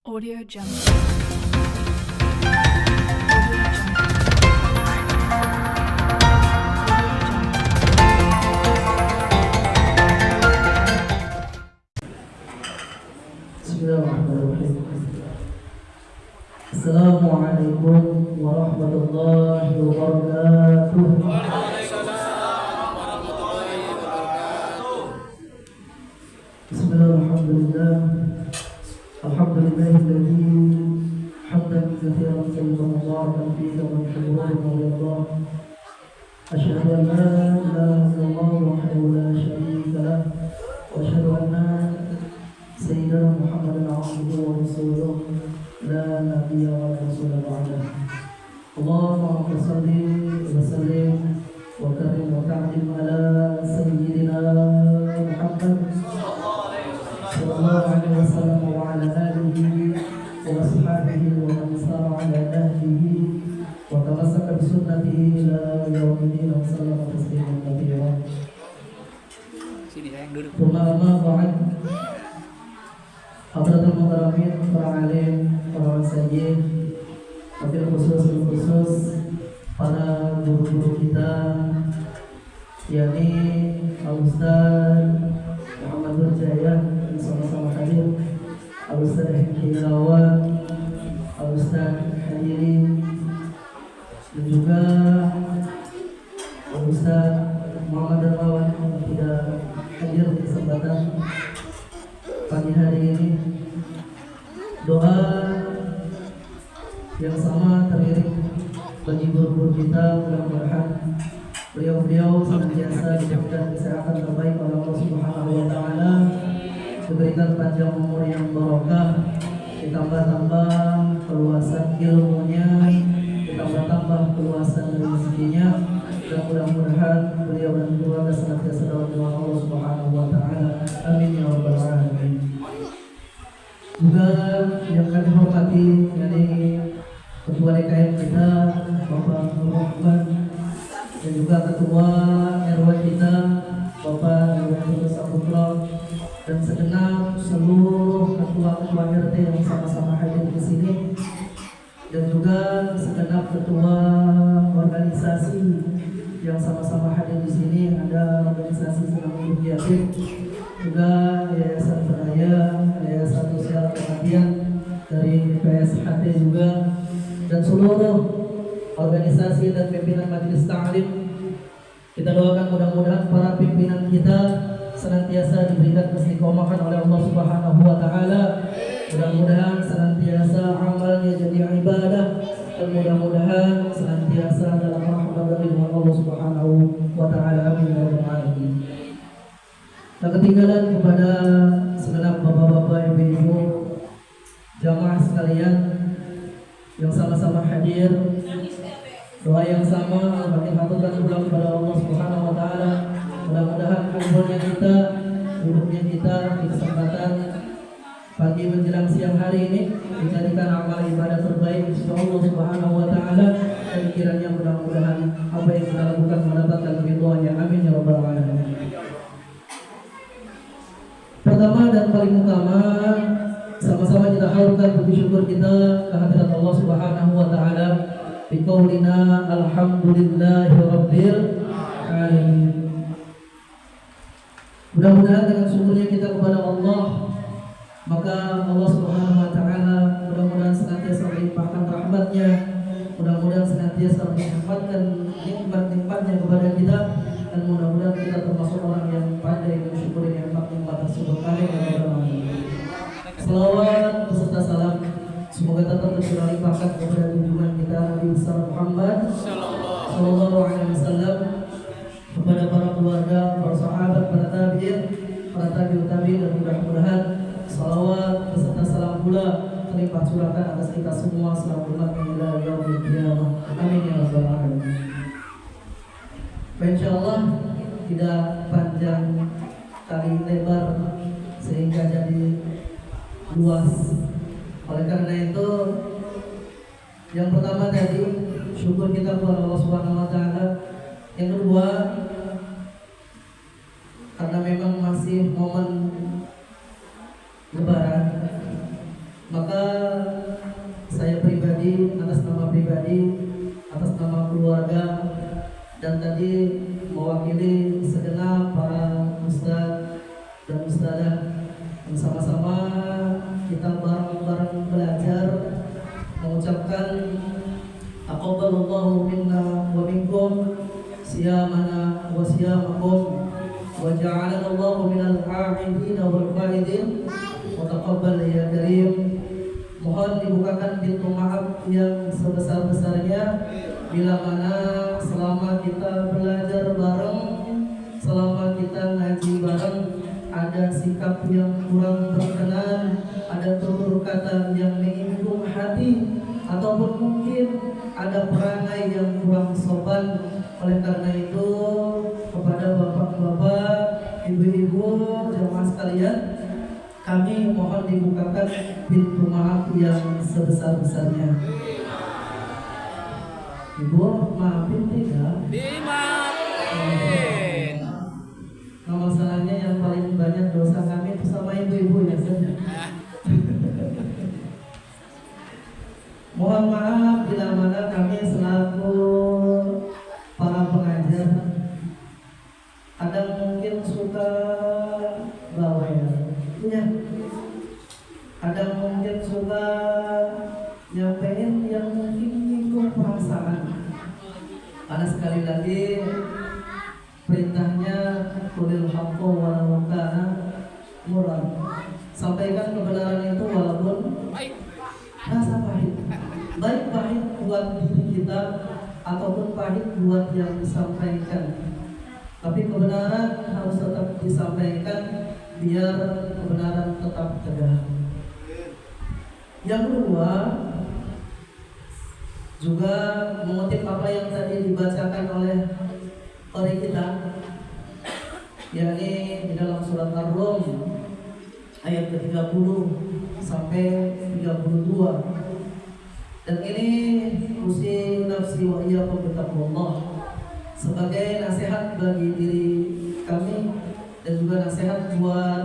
Audio Jungle. Bismillahirrahmanirrahim. Assalamualaikum warahmatullahi wabarakatuh. Bismillahirrahmanirrahim. Alhamdulillahilladzi hamdan katsiran tayyiban mubarakan fihi wa yuhibbu Allah. Asyhadu an la ilaha illallah wahdahu la syarika lah wa asyhadu anna Sayyidina Muhammadan abduhu wa rasuluh la nabiyya wa rasula ba'dah. Allahumma shalli wa sallim wa karim wa ta'zim ala sayyidina Muhammad sallallahu alaihi wasallam wa ala alihi wa ashabihi wa man sara ala nahjihi wa tamassaka bi sunnatihi ila yaumil din sallallahu tasliman katsiran. Sini sayang duduk. Amma ba'd. Hadratul mukarramin, para alim, para masjid, wabil khusus para guru-guru kita, yakni Al-Ustaz Muhammad Nurjaya yang sama-sama hadir, Al-Ustaz Hikmawan, Al-Ustaz Hadiri, dan juga Al-Ustaz Muhammad Darmawan yang tidak hadir di kesempatan pagi hari ini. Doa yang sama teriring bagi guru-guru kita, mudah-mudahan beliau-beliau senantiasa diberikan kesehatan terbaik oleh Allah Subhanahu wa taala, diberikan panjang umur yang barokah, ditambah-tambah keluasan ilmunya, ditambah-tambah keluasan rezekinya, dan mudah-mudahan beliau dan keluarga senantiasa dalam doa Allah Subhanahu wa taala. Amin ya rabbal alamin. Juga yang kami hormati dari Ketua DKM kita Bapak Nur Rahman, dan juga Ketua RW kita Bapak Nur Saputra, dan segenap seluruh ketua-ketua RT yang sama-sama hadir di sini, dan juga segenap ketua organisasi yang sama-sama hadir di sini. Ada organisasi Senam Hidup Yatim, juga Yayasan Penaya, Yayasan Sosial Kematian dari PSHT juga, dan seluruh organisasi dan pimpinan majelis ta'lim. Kita doakan mudah-mudahan para pimpinan kita senantiasa diberikan istiqomahan oleh Allah Subhanahu wa taala. Mudah-mudahan senantiasa amalnya jadi ibadah, dan mudah-mudahan senantiasa dalam rahmat dan ridwan Allah Subhanahu wa taala. Amin ya rabbal alamin. Tak ketinggalan kepada segenap bapak-bapak, ibu-ibu, jamaah sekalian yang sama-sama hadir, doa yang sama kami haturkan ulang kepada Allah Subhanahu wa taala. Mudah-mudahan kumpulnya kita, duduknya kita di kesempatan pagi menjelang siang hari ini dijadikan amal ibadah terbaik di sisi Allah Subhanahu wa taala, dan kiranya mudah-mudahan apa yang kita lakukan mendapatkan ridhonya. Amin ya rabbal alamin. Pertama dan paling utama, sama-sama kita haturkan puji syukur kita kehadirat Allah Subhanahu wa taala bi qaulina alhamdulillahi rabbil alamin. Mudah-mudahan dengan syukurnya kita kepada Allah, maka Allah Subhanahu wa taala mudah-mudahan senantiasa melimpahkan rahmat-Nya, mudah-mudahan senantiasa melimpahkan nikmat-nikmat-Nya kepada kita, dan mudah-mudahan kita termasuk orang yang pandai mensyukuri nikmat-nikmat tersebut. Amin ya rabbal alamin. Selawat beserta salam semoga tetap terlimpahkan kepada junjungan kita Nabi besar Muhammad sallallahu alaihi wasallam, kepada para keluarga, para sahabat, para tabi'in, para tabi'ut tabi'in, dan mudah-mudahan salawat beserta salam pula terlimpah curahkan atas kita semua selama hingga yaumil qiyamah. Amin ya rabbal alamin. Insyaallah tidak panjang kali lebar sehingga jadi luas. Oleh karena itu, yang pertama tadi syukur kita kepada Allah Subhanahu wa taala. Yang kedua, karena memang masih momen Lebaran, maka saya pribadi, atas nama pribadi, atas nama keluarga, dan tadi mewakili segenap para ustaz dan ustazah yang sama-sama kita bareng-bareng belajar mengucapkan aqabbalallahu minna wa minkum siyamana wa siyamakum wa ja'alana Allahu minal a'idin wal fa'idin wa taqabbal ya karim. Mohon dibukakan pintu maaf yang sebesar-besarnya bila mana selama kita belajar bareng, selama kita ngaji bareng, ada sikap yang kurang berkenan, ada tutur kata yang menyinggung hati, ataupun mungkin ada perangai yang kurang sopan. Oleh karena itu, kepada bapak-bapak, ibu-ibu, jemaah sekalian, kami mohon dibukakan pintu maaf yang sebesar-besarnya. Ibu, maafin tidak? Dimaafin. Nah, masalahnya yang paling banyak dosa kami itu sama ibu-ibu ya saja. Mohon maaf bila mana kami selaku para pengajar kadang mungkin suka bawel, ya. Kadang mungkin suka nyampein yang mungkin nyinggung perasaan. Karena sekali lagi perintahnya qulil haqqo walau kana murran. Sampaikan kebenaran itu walaupun rasa pahit. Baik pahit buat diri kita ataupun pahit buat yang disampaikan. Tapi kebenaran harus tetap disampaikan biar kebenaran tetap tegak. Yang kedua, juga mengutip apa yang tadi dibacakan oleh qari kita, yakni di dalam surat Ar-Rum ayat ke-30 sampai 32. Dan ini usi nafsi wa iyyakum bittaqwallah sebagai nasihat bagi diri kami dan juga nasihat buat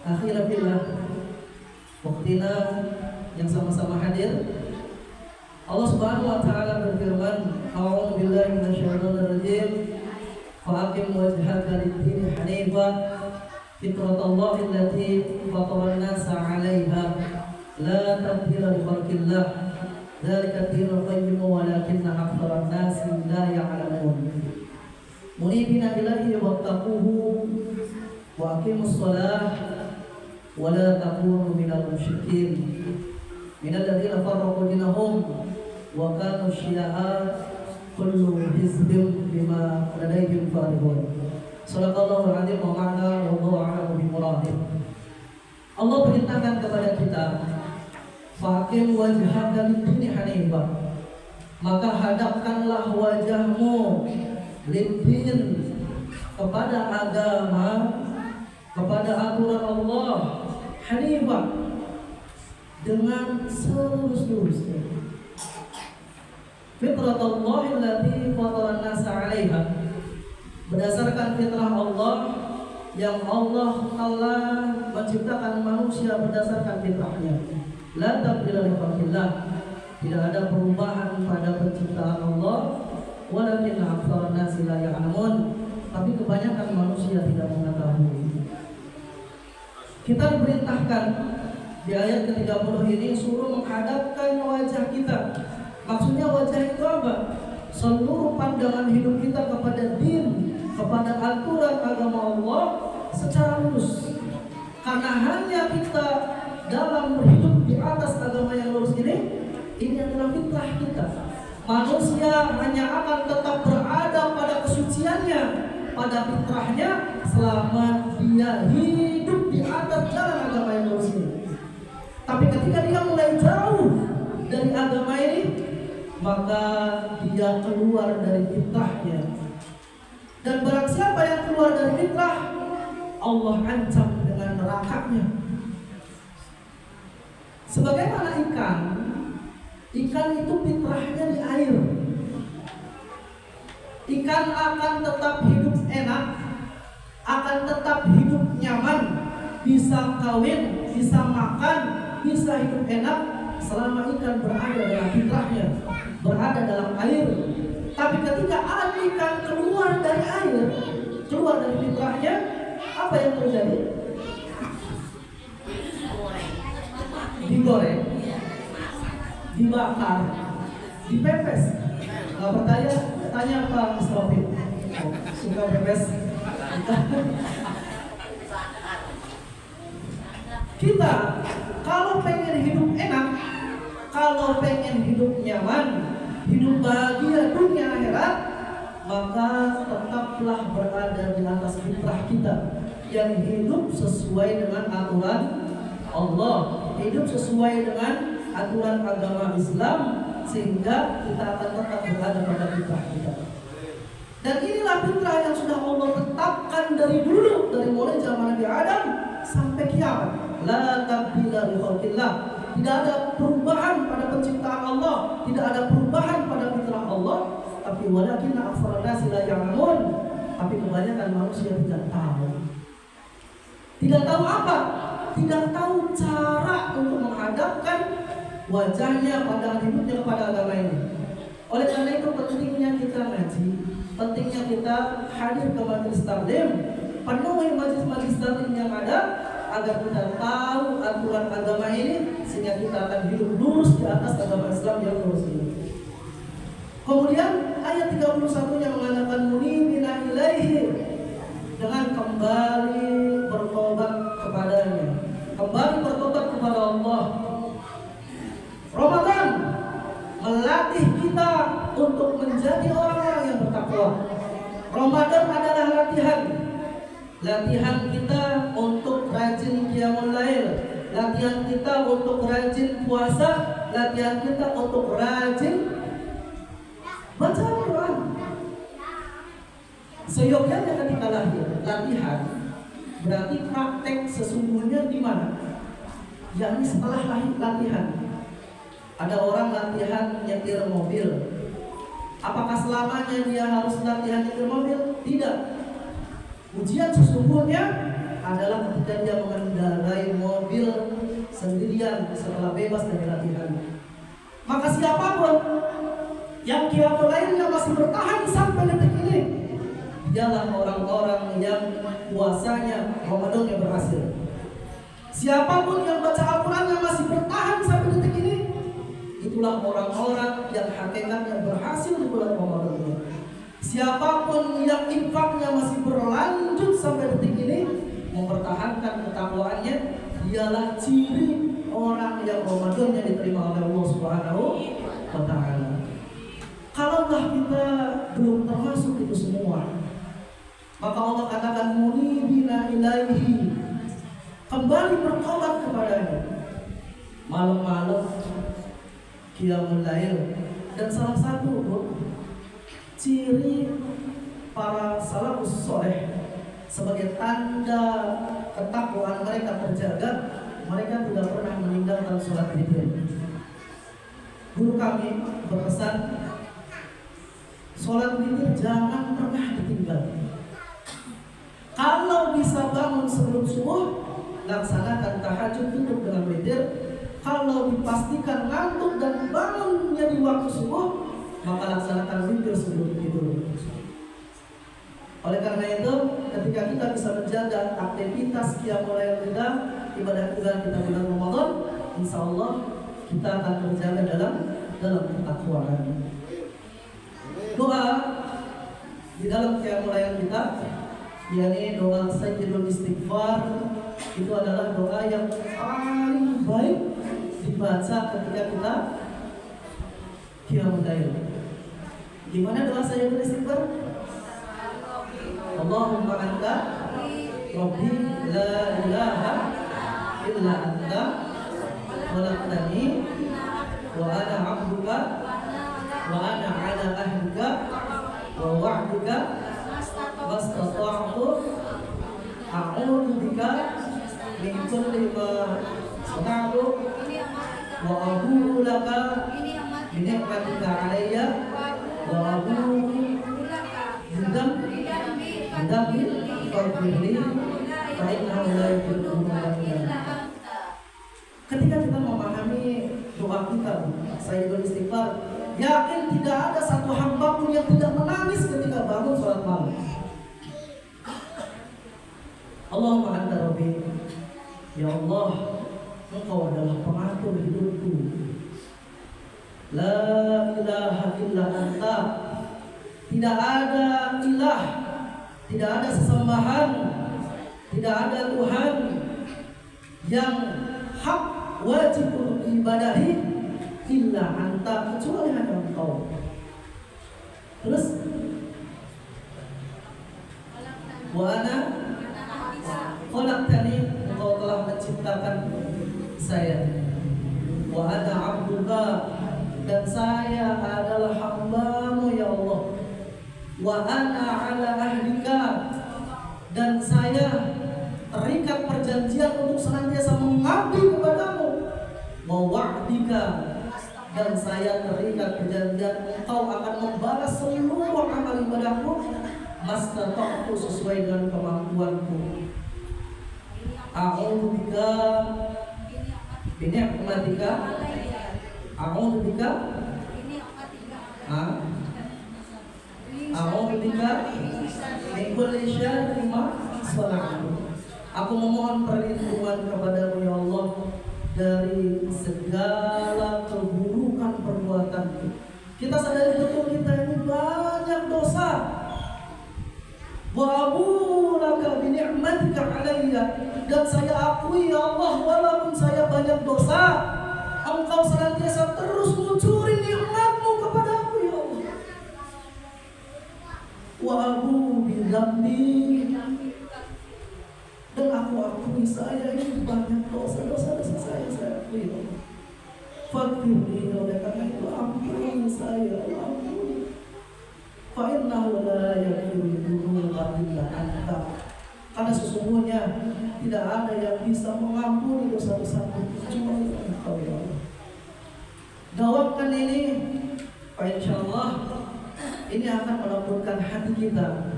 akhirah fillah waktina yang sama-sama hadir. Allah Subhanahu wa taala berfirman, "A'udzu billahi minasyaitonir rajim. Fa'aqim wajhaka lid-din hanifan fitratallahi allati fatara an-nasa 'alaiha la tabdila li khalqillah. Dzalika ad-dinul qayyim walakinna aktsaran nasi la ya'lamun. Munibina ilaihi wattaquhu wa aqimus shalah wa la takunu minal musyrikin minal ladzina farraqu dinahum wa kanu syi'a kullu hizbin bima ladaihim farihun." Shadaqallahu al-'azim wa ma'ana wallahu a'lamu bi muradih. Allah perintahkan kepada kita, faqim wajhaka lid-din hanifah, maka hadapkanlah wajahmu lid-din, kepada agama, kepada aturan Allah, hanifah, dengan selurus-lurusnya. Fitratallahi allati fatara an-nasa 'alaiha, berdasarkan fitrah Allah yang Allah telah menciptakan manusia berdasarkan fitrahnya. La tabdila li khalqillah, tidak ada perubahan pada penciptaan Allah. Walakinna aktsaran nasi la ya'lamun, tapi kebanyakan manusia tidak mengetahui. Kita diperintahkan di ayat ke-30 ini suruh menghadapkan wajah kita. Maksudnya wajah itu apa? Seluruh pandangan hidup kita kepada din, kepada aturan agama Allah secara lurus. Karena hanya kita dalam berhidup di atas agama yang lurus ini adalah fitrah kita. Manusia hanya akan tetap berada pada kesuciannya, pada fitrahnya selama dia hidup di atas jalan agama yang lurus ini. Tapi ketika dia mulai jauh dari agama ini, maka dia keluar dari fitrahnya. Dan barang siapa yang keluar dari fitrah, Allah ancam dengan nerakanya. Sebagaimana ikan itu fitrahnya di air. Ikan akan tetap hidup enak, akan tetap hidup nyaman, bisa kawin, bisa makan, bisa hidup enak selama ikan berada dalam fitrahnya, berada dalam air. Tapi ketika ikan keluar dari air, keluar dari fitrahnya, apa yang terjadi? Digoreng, dibakar, dipepes. Nggak percaya? Tanya Pak Mustafi. Suka pepes? Kita kalau pengen hidup enak, kalau pengen hidup nyaman, hidup bahagia dunia akhirat, maka tetaplah berada di atas fitrah kita yang hidup sesuai dengan aturan Allah, hidup sesuai dengan aturan agama Islam, sehingga kita akan tetap berada pada fitrah kita. Dan inilah fitrah yang sudah Allah tetapkan dari dulu, dari mulai zaman Nabi Adam sampai kiamat. La tabdila li khalqillah. Tidak ada perubahan pada penciptaan Allah, tidak ada perubahan pada fitrah Allah, tapi walakin aktsarun nasi la ya'lamun. Tapi kebanyakan manusia tidak tahu. Tidak tahu apa? Tidak tahu cara untuk menghadapkan wajahnya pada hidupnya kepada agama ini. Oleh karena itu pentingnya kita ngaji, pentingnya kita hadir ke majelis taklim, penuhi majelis-majelis taklim yang ada, agar kita tahu aturan agama ini, sehingga kita akan hidup lurus di atas agama Islam yang lurus ini. Kemudian ayat 31 yang mengatakan munibina ilaihi, dengan kembali bertobat kepadanya, kembali bertobat kepada Allah. Ramadan melatih kita untuk menjadi orang-orang yang bertakwa. Ramadan adalah latihan kita untuk rajin qiyamul lail, latihan kita untuk rajin puasa, latihan kita untuk rajin baca Al-Quran. Seyogyanya ketika latihan berarti praktek sesungguhnya di mana? Yakni setelah latihan. Ada orang latihan nyetir mobil. Apakah selamanya dia harus latihan nyetir mobil? Tidak. Ujian sesungguhnya adalah ketika dia mengendarai mobil sendirian setelah bebas dari latihan. Maka siapapun yang qiyamul lailnya masih bertahan sampai detik ini, dialah orang-orang yang puasanya Ramadannya berhasil. Siapapun yang baca Al-Qurannya masih bertahan sampai detik ini, itulah orang-orang yang hakikatnya berhasil di bulan Ramadan. Siapapun yang infaknya masih berlanjut sampai detik ini, mempertahankan ketakwaannya, dialah ciri orang yang Ramadannya diterima oleh Allah Subhanahu wa Ta'ala. Kalaulah kita belum termasuk itu semua, maka Allah katakan munibina ilaihi, kembali bertobat kepadanya. Malam-malam qiyamul lail. Dan salah satu ciri para salafus soleh sebagai tanda ketakwaan mereka terjaga, mereka tidak pernah meninggalkan sholat witir. Guru kami berpesan, sholat witir jangan pernah ditinggal. Kalau bisa bangun sebelum subuh, laksanakan tahajud tutup dengan witir. Kalau dipastikan ngantuk dan bangunnya di waktu subuh, maka laksanakan witir sebelum tidur. Oleh karena itu, ketika kita bisa menjaga aktivitas qiyamul lail kita, ibadah kita bulan Ramadan, insya Allah kita akan terjaga dalam ketakwaan. Doa di dalam qiyamul lail kita, yakni doa sayyidul istighfar, itu adalah doa yang paling baik dibaca ketika kita qiyamul lail. Gimana doa sayyidul istighfar? Allahumma anta rabbi la ilaha illa anta khalaqtani wa ana 'abduka wa ana 'ala ahdika wa wa'dika mastata'tu a'udzu bika min kulli ma sana'tu wa abu'u laka bi ni'matika 'alayya wa abu'u Dami faghfirli fa innahu la yughfiru. Ketika kita memahami doa kita, Sayyidul Istighfar, yakin tidak ada satu hamba pun yang tidak menangis ketika bangun sholat malam. Allahumma anta rabbi, ya Allah, Engkau adalah pengatur hidupku. La ilaha illa anta, tidak ada ilah, tidak ada sesembahan, tidak ada Tuhan yang hak wajib untuk diibadahi illa anta, kecuali hanya Engkau. Terus wa ana khalaqtani, Engkau telah menciptakan saya. Wa ana abduka, dan saya adalah hamba-Mu ya Allah. Wa ana ala ahdika, dan saya terikat perjanjian untuk senantiasa mengabdi kepadamu. Wa wa'dika, dan saya terikat perjanjian Engkau akan membalas seluruh amal ibadahku mastata'tu, sesuai dengan kemampuanku. A'udzubika bini'matika, a'udzubika a'udzubika min kulli syarri ma sana'tu. Aku memohon perlindungan kepadamu ya Allah dari segala keburukan perbuatanku. Kita sadari betul kita ini banyak dosa. Wa abu laka bi ni'matika alayya, dan saya akui ya Allah, walaupun saya banyak dosa, Engkau senantiasa terus mencuri nikmat-Mu kepada aku ya Allah. Wa abu bi dzambi, dan aku akui saya ini banyak dosa saya akui ya Allah. Faghfirli, oleh karena itu ampuni saya, ampuni. Fa innahu la yaghfiru dzunuba illa anta, karena sesungguhnya tidak ada yang bisa mengampuni dosa-dosa kecuali Engkau ya Allah. Dawamkan ini, insyaallah ini akan melembutkan hati kita,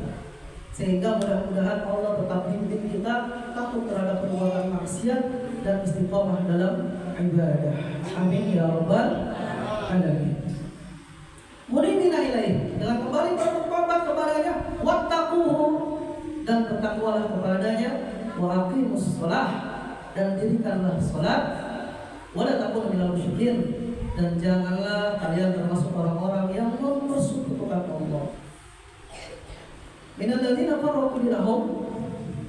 sehingga mudah-mudahan Allah tetap bimbing kita takut terhadap perbuatan maksiat dan istiqomah dalam ibadah. Amin ya rabbal alamin. Munibina ilaih, dengan kembali bertobat kepadanya, wattaquhu, dan bertakwalah kepadanya, wa aqimus shalah, dan dirikanlah salat, wa la takunu minal musyrikin, dan janganlah kalian termasuk orang-orang yang mempersekutukan Allah. Minal ladzina farraqu dinahum,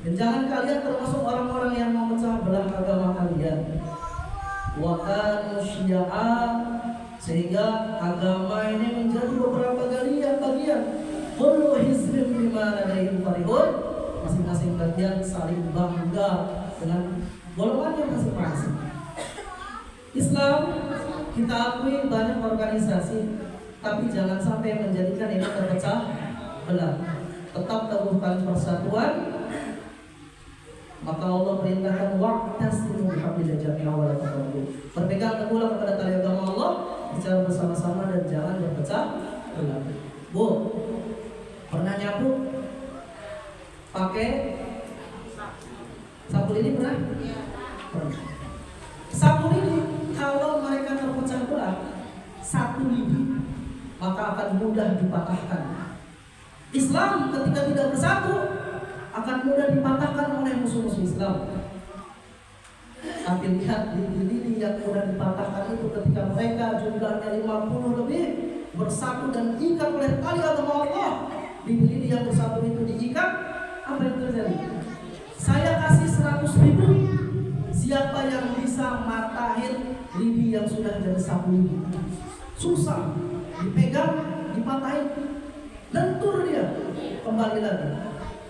dan jangan kalian termasuk orang-orang yang memecah belah agama kalian. Wa kanu syi'a, sehingga agama ini menjadi beberapa bagian. Kullu hizbin bima ladaihim farihun, masing-masing bagian saling bangga dengan golongannya masing-masing. Islam kita akui banyak organisasi, tapi jangan sampai menjadikan ini terpecah belah. Tetap teguhkan persatuan. Maka Allah perintahkan wa'tasimu bihablillah jami'an wa la tafarraqu. Berpegang teguhlah kepada tali agama Allah secara bersama-sama dan jangan berpecah belah. Bu, pernah nyapu pakai sapu lidi pernah? Pernah. Sapu lidi kalau mereka terpecah belah satu lidi, maka akan mudah dipatahkan. Islam ketika tidak bersatu akan mudah dipatahkan oleh musuh-musuh Islam. Tapi lihat lidi-lidi yang mudah dipatahkan itu ketika mereka jumlahnya 50 lebih bersatu dan diikat oleh tali agama Allah. Lidi-lidi yang bersatu itu diikat, apa yang terjadi? Saya kasih 100.000, siapa yang bisa matahin lidi yang sudah jadi sapu lidi? Susah, dipegang, dipatahin, lentur dia, kembali lagi.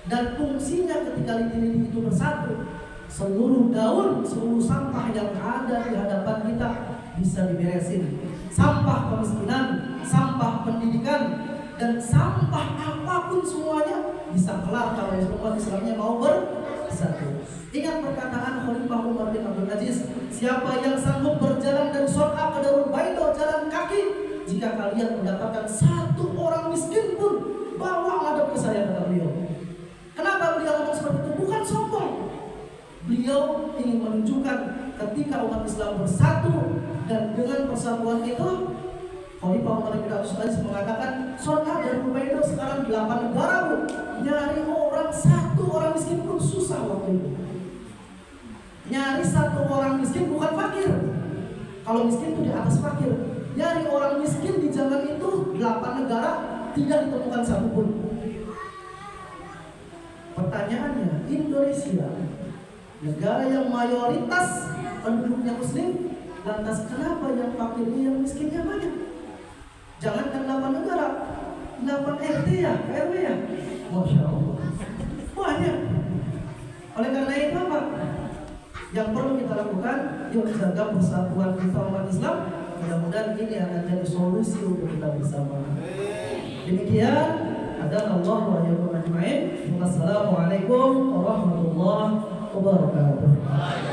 Dan fungsinya ketika lidi-lidi itu bersatu, seluruh daun, seluruh sampah yang ada di hadapan kita bisa diberesin. Sampah kemiskinan, sampah pendidikan, dan sampah apapun semuanya bisa kelar kalau umat Islamnya mau bersatu. Ingat perkataan Khalifah Umar bin Abdul Aziz, siapa yang sanggup berjalan dari Son'a ke Darul Baidah jalan kaki, jika kalian mendapatkan satu orang miskin pun, bawa ngadep ke saya, kata beliau. Kenapa beliau ngomong seperti itu? Bukan sombong. Beliau ingin menunjukkan ketika umat Islam bersatu dan dengan persatuan itu, Khalifah Umar bin Abdul Aziz mengatakan, Son'a dan Rubaiyah sekarang 8 negara bu, nyari orang satu orang miskin pun susah waktu itu. Nyari satu orang miskin bukan fakir. Kalau miskin itu di atas fakir. Nyari orang miskin di zaman itu 8 negara tidak ditemukan satupun. Pertanyaannya, Indonesia, negara yang mayoritas penduduknya muslim, lantas kenapa yang fakirnya yang miskinnya banyak? Jangankan 8 negara, 8 RT ya, RW ya, Masya Allah, banyak. Oleh karena itu apa? Yang perlu kita lakukan, yuk jaga persatuan kita umat Islam. Mudah-mudahan ini akan jadi solusi untuk kita bersama. Demikian, adalah Allah wa yakum ajma'in. Wassalamualaikum warahmatullahi wabarakatuh.